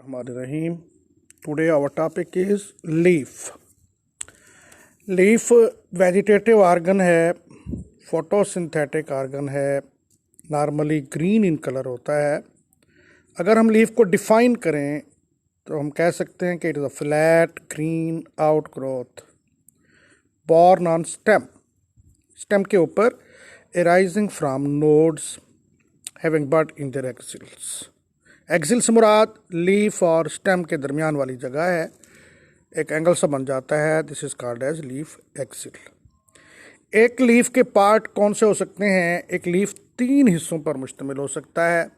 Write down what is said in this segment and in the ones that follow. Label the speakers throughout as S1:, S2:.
S1: Bismillahirrahmanirrahim. Today our topic is leaf. Leaf vegetative organ है, photosynthetic organ है, normally green in colour होता है। अगर हम लीफ को डिफाइन करें तो हम कह सकते हैं कि it is a flat green out growth born on stem, stem के ऊपर arising from nodes having bud in their axils. Axil से मुराद लीफ और स्टेम के दरमियान वाली जगह है, एक एंगल सा बन जाता है। This is called as leaf axil. एक लीफ के पार्ट कौन से हो सकते हैं? एक लीफ 3 हिस्सों पर मुश्तमिल हो सकता है।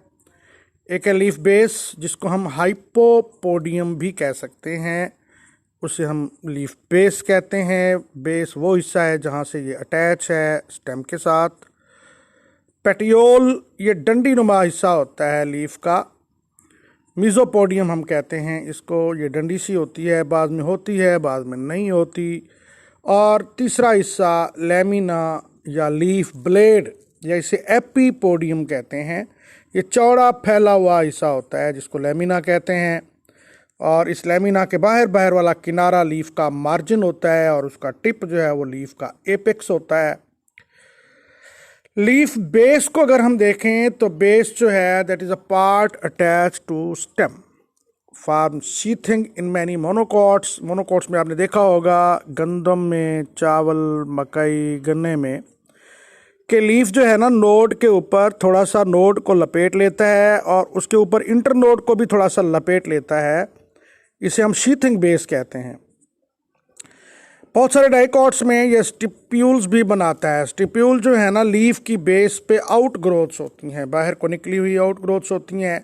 S1: एक है लीफ बेस, जिसको हम हाइपोपोडियम भी कह सकते हैं, उसे हम लीफ बेस कहते हैं। बेस वो हिस्सा है जहाँ से ये अटैच है स्टेम के साथ। पेटियोल ये डंडी नुमा हिस्सा होता है लीफ का। मीज़ोपोडियम हम कहते हैं इसको, ये डंडी सी होती है, बाद में होती है बाद में नहीं होती। और तीसरा हिस्सा लेमिना या लीफ ब्लेड या इसे एपीपोडियम कहते हैं, ये चौड़ा फैला हुआ हिस्सा होता है जिसको लेमिना कहते हैं। और इस लेमिना के बाहर वाला किनारा लीफ का मार्जिन होता है और उसका टिप जो है वो लीफ का एपेक्स होता है। लीफ बेस को अगर हम देखें तो बेस जो है that is a part attach to stem form sheathing in many monocots. Monocots में आपने देखा होगा, गंदम में, चावल, मकई, गन्ने में कि लीफ जो है ना नोड के ऊपर थोड़ा सा नोड को लपेट लेता है और उसके ऊपर इंटर नोड को भी थोड़ा सा लपेट लेता है। इसे हम शीथिंग बेस कहते हैं। बहुत सारे डाइकॉट्स में ये स्टिप्यूल्स भी बनाता है। स्टिप्यूल जो है ना लीफ की बेस पे आउट ग्रोथ्स होती हैं, बाहर को निकली हुई आउट ग्रोथ्स होती हैं।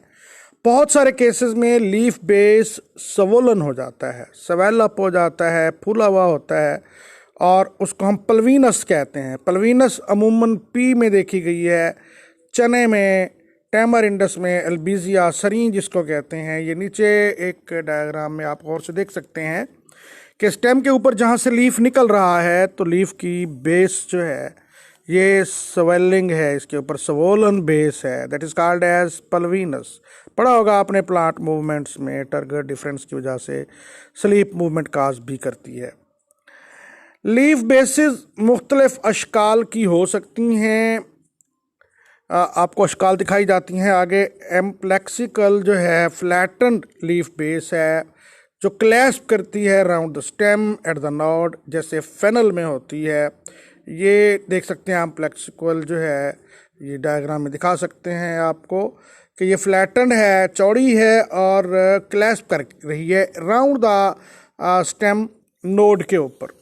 S1: बहुत सारे केसेस में लीफ बेस स्वोलन हो जाता है, स्वेल अप हो जाता है, फूला हुआ होता है और उसको हम पल्वीनस कहते हैं। पल्वीनस अमूमन पी में देखी गई है, चने में, टैमरिंडस में, एल्बीजिया, सरीं जिसको कहते हैं। ये नीचे एक डायग्राम में आप गौर से देख सकते हैं कि स्टेम के ऊपर जहाँ से लीफ निकल रहा है तो लीफ की बेस जो है ये स्वेलिंग है, इसके ऊपर स्वोलन बेस है, दैट इज़ कॉल्ड एज पल्वीनस। पढ़ा होगा आपने प्लांट मूवमेंट्स में, टर्गर डिफरेंस की वजह से स्लीप मूवमेंट काज भी करती है। लीफ बेसिस मुख्तलिफ अशकाल की हो सकती हैं, आपको अशकाल दिखाई जाती हैं आगे। एम्प्लेक्सिकल जो है फ्लैटन्ड लीफ बेस है जो क्लैस्प करती है round the stem at the node, जैसे फेनल में होती है। ये देख सकते हैं आप, एम्प्लेक्सिकल जो है ये डायग्राम में दिखा सकते हैं आपको कि ये फ्लैटन्ड है, चौड़ी है और क्लैस्प कर रही है राउंड द स्टेम नोड के ऊपर।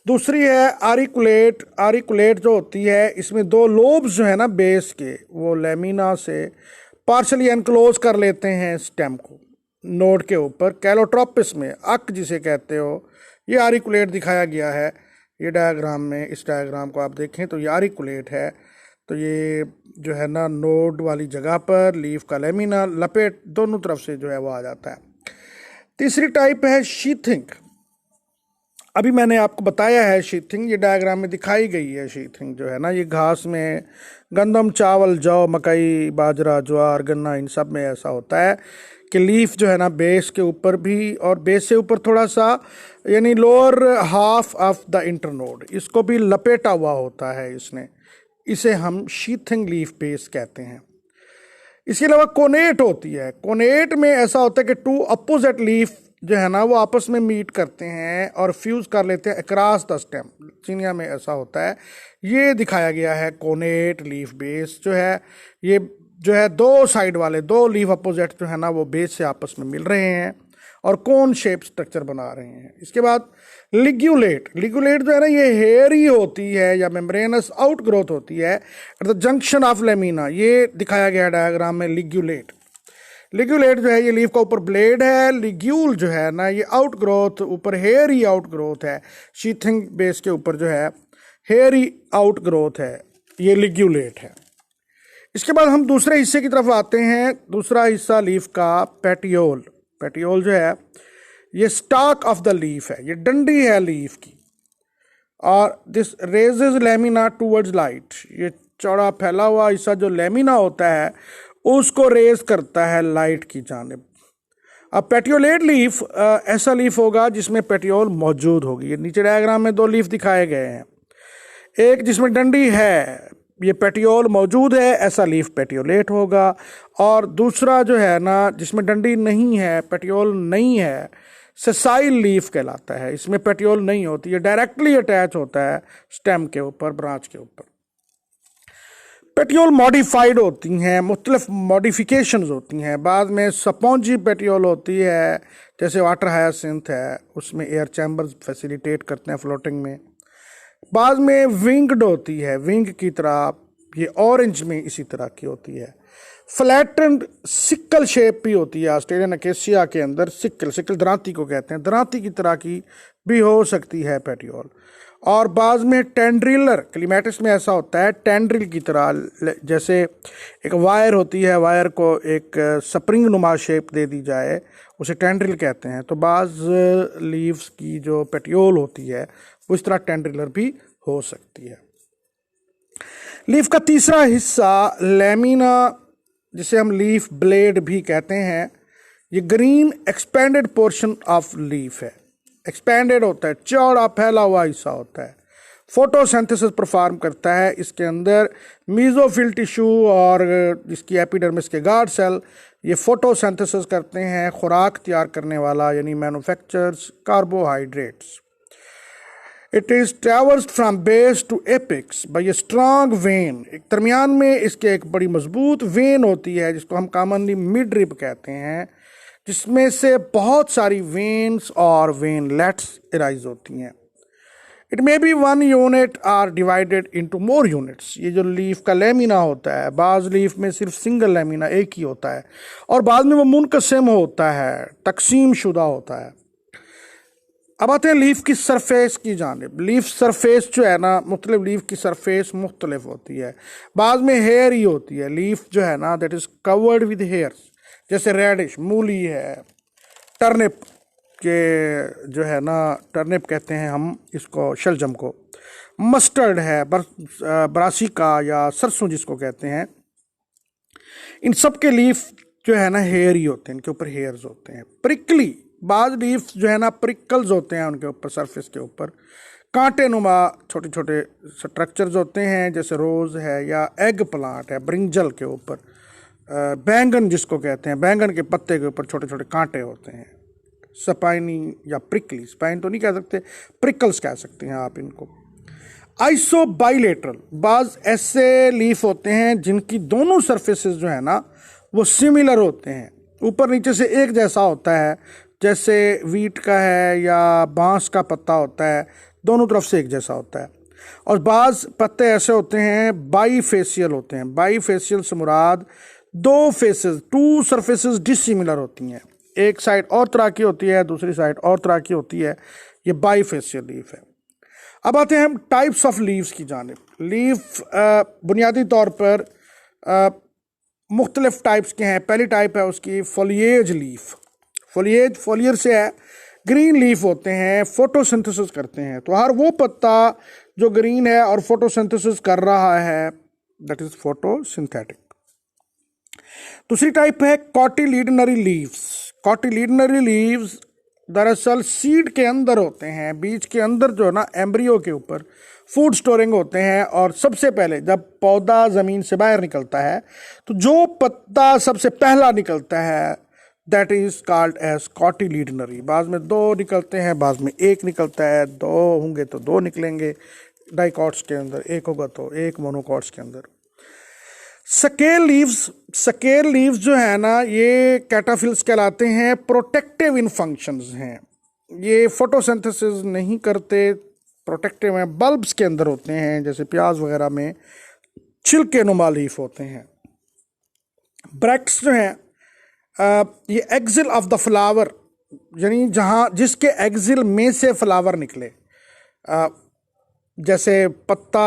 S1: दूसरी है आरिकुलेट। आरिकुलेट जो होती है इसमें 2 लोब्स जो है ना बेस के, वो लेमिना से पार्शली एनक्लोज कर लेते हैं स्टेम को नोड के ऊपर। कैलोट्रोपिस में अक जिसे कहते हो, ये आरिकुलेट दिखाया गया है ये डायग्राम में। इस डायग्राम को आप देखें तो ये आरिकुलेट है। तो ये जो है ना नोड वाली जगह पर लीफ का लेमिना लपेट दोनों तरफ से जो है वो आ जाता है। तीसरी टाइप है शीथिंग। अभी मैंने आपको बताया है शीथिंग, ये डायग्राम में दिखाई गई है। शीथिंग जो है ना ये घास में, गंदम, चावल, जौ, मकई, बाजरा, ज्वार, गन्ना, इन सब में ऐसा होता है कि लीफ जो है ना बेस के ऊपर भी और बेस से ऊपर थोड़ा सा यानी lower half of the internode, इसको भी लपेटा हुआ होता है इसने। इसे हम शीथिंग लीफ बेस कहते हैं। इसके अलावा कोनेट होती है। कोनेट में ऐसा होता है कि 2 अपोजिट लीफ जो है ना वो आपस में मीट करते हैं और फ्यूज़ कर लेते हैं अक्रॉस द स्टेम। चीनिया में ऐसा होता है, ये दिखाया गया है। कोनेट लीफ बेस जो है ये जो है 2 साइड वाले 2 लीफ अपोजिट जो है ना वो बेस से आपस में मिल रहे हैं और कोन शेप स्ट्रक्चर बना रहे हैं। इसके बाद लिग्यूलेट। लिग्यूलेट जो है ना ये हेयरी होती है या मेम्ब्रेनस आउट ग्रोथ होती है at the junction of lamina, ये दिखाया गया डायग्राम में लिग्यूलेट। लिग्यूलेट जो है ये लीफ का ऊपर ब्लेड है। लिग्यूल जो है ना ये आउट ग्रोथ, ऊपर हेयरी आउट ग्रोथ है। शीथिंग बेस के ऊपर जो है हेयरी आउट ग्रोथ है, ये लिग्यूलेट है। इसके बाद हम दूसरे हिस्से की तरफ आते हैं। दूसरा हिस्सा लीफ का पेटियोल। पेटियोल जो है ये स्टॉक ऑफ द लीफ है, ये डंडी है लीफ की। और this raises lamina towards light, ये चौड़ा फैला हुआ हिस्सा जो लेमिना होता है उसको रेज करता है लाइट की जानिब। अब पेटियोलेट लीफ ऐसा लीफ होगा जिसमें पेटियोल मौजूद होगी। ये नीचे डायग्राम में दो लीफ दिखाए गए हैं, एक जिसमें डंडी है, ये पेटियोल मौजूद है, ऐसा लीफ पेटियोलेट होगा। और दूसरा जो है ना जिसमें डंडी नहीं है, पेटियोल नहीं है, सेसाइल लीफ कहलाता है। इसमें पेटियोल नहीं होती, ये डायरेक्टली अटैच होता है स्टेम के ऊपर, ब्रांच के ऊपर। पेटियोल मॉडिफाइड होती हैं, मुख्तलिफ मॉडिफिकेशंस होती हैं। बाद में स्पॉन्जी पेटियोल होती है, जैसे वाटर हायासिंथ है, उसमें एयर चैम्बर्स फैसिलिटेट करते हैं फ्लोटिंग में। बाद में विंग्ड होती है, विंग की तरह, ये ऑरेंज में इसी तरह की होती है। फ्लैटेंड सिक्कल शेप भी होती है ऑस्ट्रेलियन अकेसिया के अंदर, सिक्कल दरांती को कहते हैं, दरांती की तरह की भी हो सकती है पेटियोल। और बाद में टेंड्रिलर, क्लीमेटिस में ऐसा होता है टेंड्रिल की तरह, जैसे एक वायर होती है, वायर को एक स्प्रिंग नुमा शेप दे दी जाए, उसे टेंड्रिल कहते हैं। तो बाज़ लीव्स की जो पेटियोल होती है वो इस तरह टेंड्रिलर भी हो सकती है। लीफ का तीसरा हिस्सा लैमिना, जिसे हम लीफ ब्लेड भी कहते हैं, ये green expanded portion of leaf है। एक्सपेंडेड होता है, चौड़ा फैला हुआ हिस्सा होता है। फोटोसिंथेसिस परफॉर्म करता है। इसके अंदर मीजोफिल टिश्यू और इसकी एपिडर्मिस के गार्ड सेल ये फोटोसिंथेसिस करते हैं, खुराक तैयार करने वाला, यानी manufactures carbohydrates. It is traversed from base to apex by a strong vein. एक दरमियान में इसके एक बड़ी मजबूत वेन होती है जिसको हम कॉमनली मिड रिब कहते हैं, जिसमें से बहुत सारी वेन्स और वेनलेट्स इराइज होती हैं। It may be one unit or divided into more units. ये जो लीफ का लेमिना होता है, बाज़ लीफ में सिर्फ सिंगल लेमिना एक ही होता है, और बाद में वो मुनकसिम होता है, तकसीम शुदा होता है। अब आते हैं लीफ की सरफेस की जानिब। लीफ सरफेस जो है ना, मुख्तलिफ लीफ की सरफेस मुख्तलिफ होती है। बाद में हेयर ही होती है। लीफ जो है ना that is covered with hairs, जैसे रेडिश, मूली है, टर्निप के जो है ना, टर्निप कहते हैं हम इसको, शलजम को, मस्टर्ड है, ब्रासिका या सरसों जिसको कहते हैं, इन सब के लीफ जो है ना हेयर ही होते हैं, इनके ऊपर हेयर्स होते हैं। प्रिकली, बाद लीफ जो है ना प्रिकल्स होते हैं उनके ऊपर, सरफेस के ऊपर कांटे नुमा छोटे छोटे स्ट्रक्चर्स होते हैं, जैसे रोज़ है या एग प्लांट है, ब्रिंजल के ऊपर, बैंगन जिसको कहते हैं, बैंगन के पत्ते के ऊपर छोटे छोटे कांटे होते हैं। स्पाइनी या प्रिकली, स्पाइन तो नहीं कह सकते, प्रिकल्स कह सकते हैं आप इनको। आइसोबाइलेटरल, बाज़ ऐसे लीफ होते हैं जिनकी दोनों सरफेसेस जो है ना वो सिमिलर होते हैं, ऊपर नीचे से एक जैसा होता है, जैसे वीट का है या बांस का पत्ता होता है, दोनों तरफ से एक जैसा होता है। और बाज़ पत्ते ऐसे होते हैं बाईफेशियल होते हैं। बाईफेशियल से मुराद दो फेसेस, टू सरफेसेस डिसिमिलर होती हैं, एक साइड और तरह की होती है, दूसरी साइड और तरह की होती है। ये बाईफेशियल लीफ है। अब आते हैं हम टाइप्स ऑफ लीव्स की जानिब। लीफ बुनियादी तौर पर मुख्तलिफ टाइप्स के हैं। पहली टाइप है उसकी फोलिएज लीफ। फोलियर से है, ग्रीन लीफ होते हैं, फोटोसिंथेसिस करते हैं। तो हर वो पत्ता जो ग्रीन है और फोटोसिंथेसिस कर रहा है, दैट इज फोटोसिंथेटिक। दूसरी टाइप है कॉटिलीडनरी लीव्स। कॉटिलीडनरी लीव्स दरअसल सीड के अंदर होते हैं, बीज के अंदर जो है ना एम्ब्रियो के ऊपर फूड स्टोरिंग होते हैं। और सबसे पहले जब पौधा ज़मीन से बाहर निकलता है तो जो पत्ता सबसे पहला निकलता है दैट इज़ कॉल्ड एज कॉटिलीडनरी। बाद में दो निकलते हैं, बाद में एक निकलता है, दो होंगे तो दो निकलेंगे डाइकॉट्स के अंदर, एक होगा तो एक मोनोकॉट्स के अंदर। सकेल लीव्स जो है ना ये कैटाफिल्स कहलाते हैं, प्रोटेक्टिव इन फंक्शंस हैं। ये फोटोसिंथेसिस नहीं करते, प्रोटेक्टिव हैं, बल्ब्स के अंदर होते हैं, जैसे प्याज वगैरह में छिलके नुमा लीफ होते हैं। ब्रैक्ट्स जो हैं ये एक्सिल ऑफ द फ्लावर, यानी जहाँ जिसके एक्सिल में से फ्लावर निकले, जैसे पत्ता,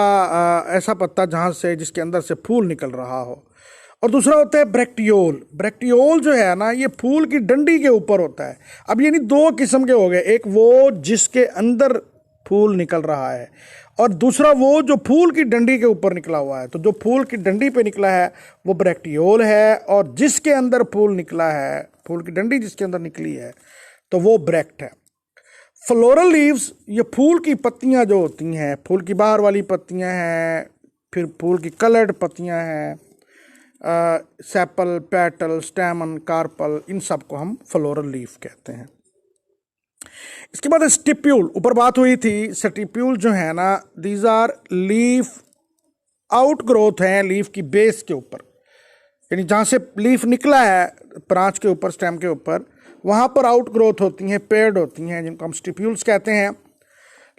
S1: ऐसा पत्ता जहाँ से जिसके अंदर से फूल निकल रहा हो। और दूसरा होता है ब्रैक्टियोल। ब्रैक्टियोल जो है ना ये फूल की डंडी के ऊपर होता है। अब यानी दो किस्म के हो गए, एक वो जिसके अंदर फूल निकल रहा है और दूसरा वो जो फूल की डंडी के ऊपर निकला हुआ है। तो जो फूल की डंडी पे निकला है वो ब्रैक्टियोल है, और जिसके अंदर फूल निकला है, फूल की डंडी जिसके अंदर निकली है, तो वो ब्रैक्ट है। फ्लोरल लीव्स, ये फूल की पत्तियां जो होती हैं, फूल की बाहर वाली पत्तियां हैं, फिर फूल की कलर्ड पत्तियां हैं, सेपल, पेटल, स्टैमन, कार्पल, इन सब को हम फ्लोरल लीफ कहते हैं। इसके बाद स्टिप्यूल, ऊपर बात हुई थी, स्टिप्यूल जो है ना, these are leaf out growth हैं लीफ की बेस के ऊपर, यानी जहाँ से लीफ निकला है ब्रांच के ऊपर, स्टेम के ऊपर, वहाँ पर आउट ग्रोथ होती हैं, पेड़ होती हैं, जिनको हम स्टिप्यूल्स कहते हैं।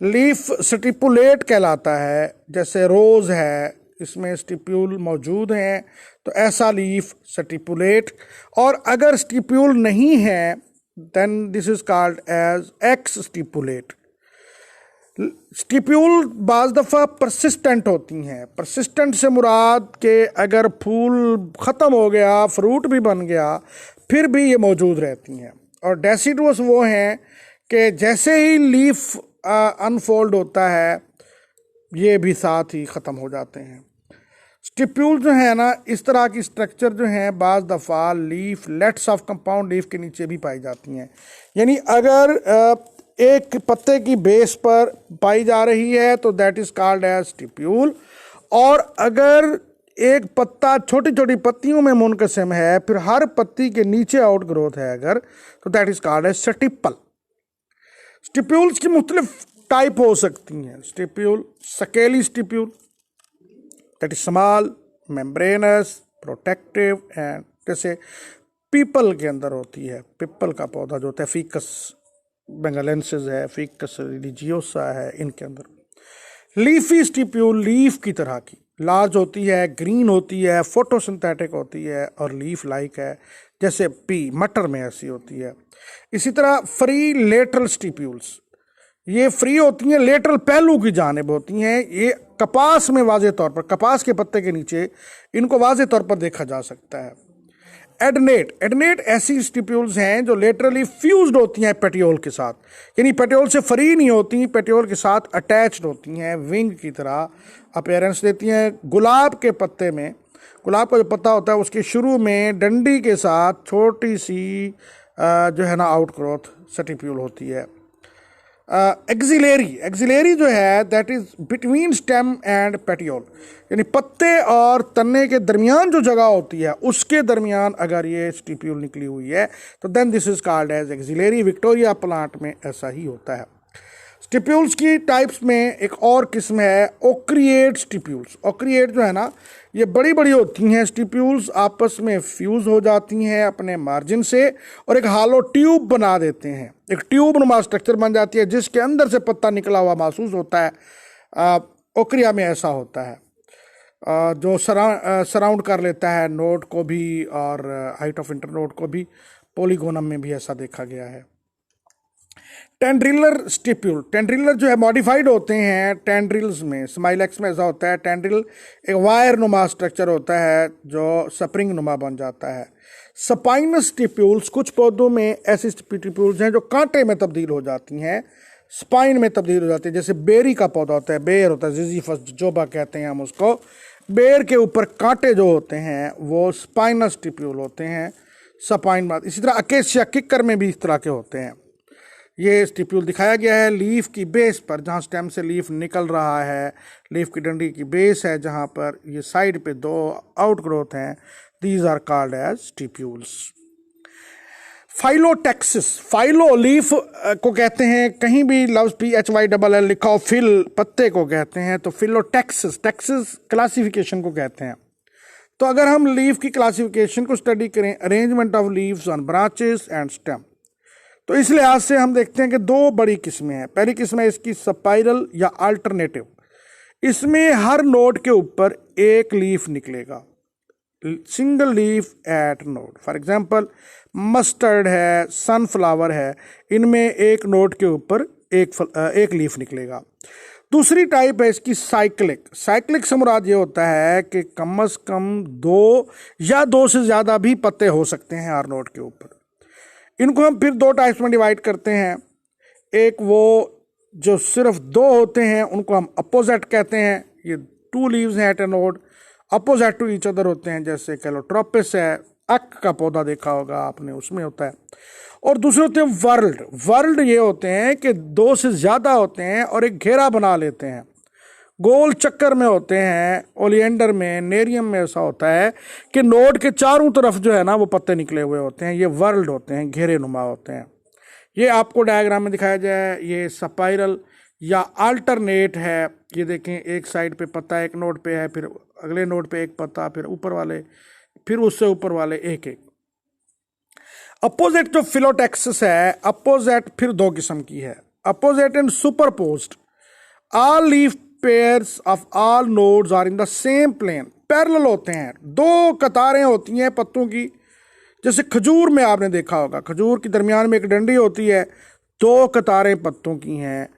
S1: लीफ स्टिपुलेट कहलाता है, जैसे रोज़ है इसमें स्टिप्यूल मौजूद हैं, तो ऐसा लीफ स्टिपुलेट। और अगर स्टिप्यूल नहीं है then this is called as exstipulate. Stipule बाज़ दफ़ा परसिस्टेंट होती हैं। परसिस्टेंट से मुराद के अगर फूल ख़त्म हो गया, फ्रूट भी बन गया, फिर भी ये मौजूद रहती हैं। और डेसिडुअस वो हैं कि जैसे ही लीफ अनफोल्ड होता है, ये भी साथ ही ख़त्म हो जाते हैं। स्टिप्यूल जो है ना, इस तरह की स्ट्रक्चर जो है बाज़ दफ़ा leaf let's of compound leaf के नीचे भी पाई जाती हैं। यानी अगर एक पत्ते की बेस पर पाई जा रही है तो that is called as stipule, और अगर एक पत्ता छोटी छोटी पत्तियों में मुनक़सिम है, फिर हर पत्ती के नीचे आउट ग्रोथ है अगर, तो that is called as stipel. Stipules की मुख्तलिफ टाइप हो सकती हैं। Stipule, scaly stipule, that is small, membranous, protective, and जैसे पीपल के अंदर होती है, पीपल का पौधा जो होता है, फीकस बेंगालेंसिस है, फीकस रिलीजियोसा है, इनके अंदर। लीफी स्टिप्यूल, लीफ की तरह की, लार्ज होती है, ग्रीन होती है, फोटोसिंथेटिक होती है और लीफ लाइक है, जैसे पी मटर में ऐसी होती है। इसी तरह फ्री लेटरल स्टिप्यूल्स, ये फ्री होती हैं, लेटरल पहलू की जानिब होती हैं। ये कपास में वाज़े तौर पर, कपास के पत्ते के नीचे इनको वाज़े तौर पर देखा जा सकता है। एडनेट, एडनेट ऐसी स्टिप्यूल्स हैं जो लेटरली फ्यूज्ड होती हैं पेटियोल के साथ, यानी पेटियोल से फ्री नहीं होती, पेटियोल के साथ अटैच्ड होती हैं, विंग की तरह अपीयरेंस देती हैं। गुलाब के पत्ते में, गुलाब का जो पत्ता होता है उसके शुरू में डंडी के साथ छोटी सी जो है ना आउट ग्रोथ स्टिप्यूल होती है। एक्सिलेरी, एक्सिलेरी जो है that is between stem and petiole, यानी पत्ते और तन्ने के दरमियान जो जगह होती है उसके दरमियान अगर ये स्टिप्यूल निकली हुई है तो then this is called as axillary. Victoria plant में ऐसा ही होता है। स्टिप्यूल्स की टाइप्स में एक और किस्म है ओक्रिएट स्टिप्यूल्स। ओक्रिएट जो है ना, ये बड़ी बड़ी होती हैं स्टिप्यूल्स, आपस में फ्यूज़ हो जाती हैं अपने मार्जिन से और एक हालो ट्यूब बना देते हैं, एक ट्यूब नुमा स्ट्रक्चर बन जाती है जिसके अंदर से पत्ता निकला हुआ महसूस होता है। ओक्रिया में ऐसा होता है जो सराउंड कर लेता है नोड को भी और हाइट ऑफ इंटरनोड को भी। पोलीगोनम में भी ऐसा देखा गया है। टेंड्रिलर स्टिप्यूल, टेंड्रिलर जो है मॉडिफाइड होते हैं टेंड्रिल्स में, स्माइलेक्स में ऐसा होता है। टेंड्रिल एक वायर नुमा स्ट्रक्चर होता है जो स्प्रिंग नुमा बन जाता है। स्पाइनस स्टिप्यूल्स, कुछ पौधों में ऐसी स्टिप्यूल्स हैं जो कांटे में तब्दील हो जाती हैं, स्पाइन में तब्दील हो जाती है। जैसे बेरी का पौधा होता है, बेर होता है, जिजीफस जोबा कहते हैं हम उसको। बेर के ऊपर कांटे जो होते हैं वो स्पाइनस स्टिप्यूल होते हैं, स्पाइन बात। इसी तरह अकेशिया किक्कर में भी इस तरह के होते हैं। ये स्टिप्यूल दिखाया गया है लीफ की बेस पर, जहाँ स्टेम से लीफ निकल रहा है, लीफ की डंडी की बेस है जहाँ पर ये साइड पे दो आउट ग्रोथ हैं, these are called as stipules. Phyllotaxis, phyllo leaf को कहते हैं, कहीं भी लफ्ज़ PHYLL लिखा हो, फिल पत्ते को कहते हैं, तो फिलोटेक्सिस, टेक्सिस क्लासिफिकेशन को कहते हैं। तो अगर हम लीफ की क्लासिफिकेशन को स्टडी करें, arrangement of leaves on branches and stem, तो इस लिहाज से हम देखते हैं कि दो बड़ी किस्में हैं। पहली किस्म है इसकी स्पाइरल या अल्टरनेटिव, इसमें हर नोड के ऊपर एक लीफ निकलेगा, single leaf eight node. For example mustard है, सनफ्लावर है, इनमें एक नोड के ऊपर एक लीफ निकलेगा। दूसरी टाइप है इसकी साइक्लिक। साइक्लिक से मुराद ये होता है कि कम से कम दो या दो से ज़्यादा भी पत्ते हो सकते हैं हर नोड के ऊपर। इनको हम फिर दो टाइप्स में डिवाइड करते हैं। एक वो जो सिर्फ दो होते हैं उनको हम अपोजिट कहते हैं, ये टू लीव्स हैं at a node, opposite to each other होते हैं, जैसे कैलोट्रोपिस है, अक का पौधा देखा होगा आपने, उसमें होता है। और दूसरे होते हैं वर्ल्ड। वर्ल्ड ये होते हैं कि दो से ज़्यादा होते हैं और एक घेरा बना लेते हैं, गोल चक्कर में होते हैं। ओलिएंडर में, नेरियम में ऐसा होता है कि नोड के चारों तरफ जो है ना वो पत्ते निकले हुए होते हैं। ये वर्ल्ड होते हैं, घेरे नुमा होते हैं। ये आपको डायग्राम में दिखाया जाए, ये स्पाइरल या अल्टरनेट है। ये देखें, एक साइड पे पत्ता एक नोड पे है, फिर अगले नोड पे एक पत्ता, फिर ऊपर वाले, फिर उससे ऊपर वाले एक एक। अपोजिट जो फिलोटेक्सिस है, अपोजिट फिर दो किस्म की है, opposite and superposed. All leaf pairs of all nodes are in the same plane, parallel होते हैं, दो कतारें होती हैं पत्तों की। जैसे खजूर में आपने देखा होगा, खजूर के दरमियान में एक डंडी होती है, दो कतारें पत्तों की हैं।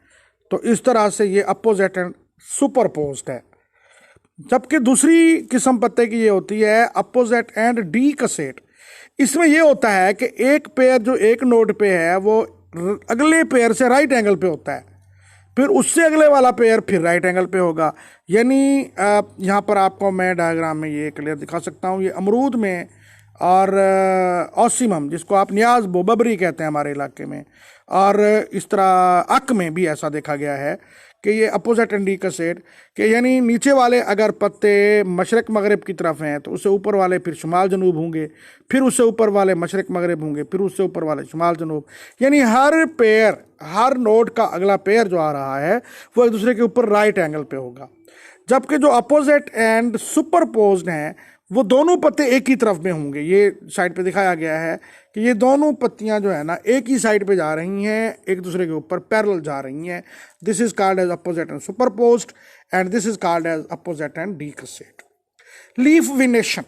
S1: तो इस तरह से ये अपोजिट एंड सुपरपोज्ड है। जबकि दूसरी किस्म पत्ते की ये होती है अपोजिट एंड डीकसेट। इसमें ये होता है कि एक पेयर जो एक नोड पे है वो अगले पेयर से राइट एंगल पे होता है, फिर उससे अगले वाला पेयर फिर राइट एंगल पे होगा। यानी यहाँ पर आपको मैं डायग्राम में ये क्लियर दिखा सकता हूँ। ये अमरूद में और ऑसिमम, जिसको आप न्याज बबरी कहते हैं हमारे इलाके में, और इस तरह अक में भी ऐसा देखा गया है कि ये अपोजिट एंड डीकसेट कि यानी नीचे वाले अगर पत्ते मशरक मगरब की तरफ हैं तो उससे ऊपर वाले फिर शुमाल जनूब होंगे, फिर उससे ऊपर वाले मशरक मगरब होंगे, फिर उससे ऊपर वाले शुमाल जनूब। यानी हर पेयर, हर नोड का अगला पेयर जो आ रहा है वो एक दूसरे के ऊपर राइट एंगल पे होगा। जबकि जो अपोजिट एंड सुपरपोज्ड हैं वो दोनों पत्ते एक ही तरफ में होंगे। ये साइड पे दिखाया गया है कि ये दोनों पत्तियां जो है ना एक ही साइड पे जा रही हैं, एक दूसरे के ऊपर पैरेलल जा रही हैं। This is called as opposite and superposed and this is called as opposite and decussate. Leaf venation,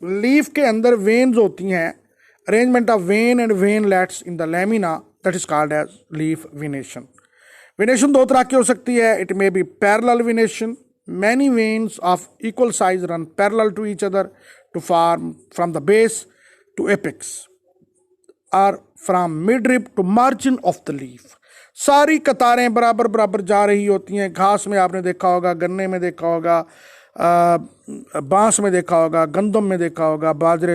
S1: leaf के अंदर वेन्स होती हैं, arrangement of vein and veinlets in the lamina, that is called as leaf venation. Venation दो तरह की हो सकती है, it may be parallel venation, many veins of equal size run parallel to each other to form from the base to apex or from midrib to margin of the leaf। सारी कतारें बराबर बराबर जा रही होती हैं। घास में आपने देखा होगा, गन्ने में देखा होगा, बांस में देखा होगा, गंदम में देखा होगा, बाजरे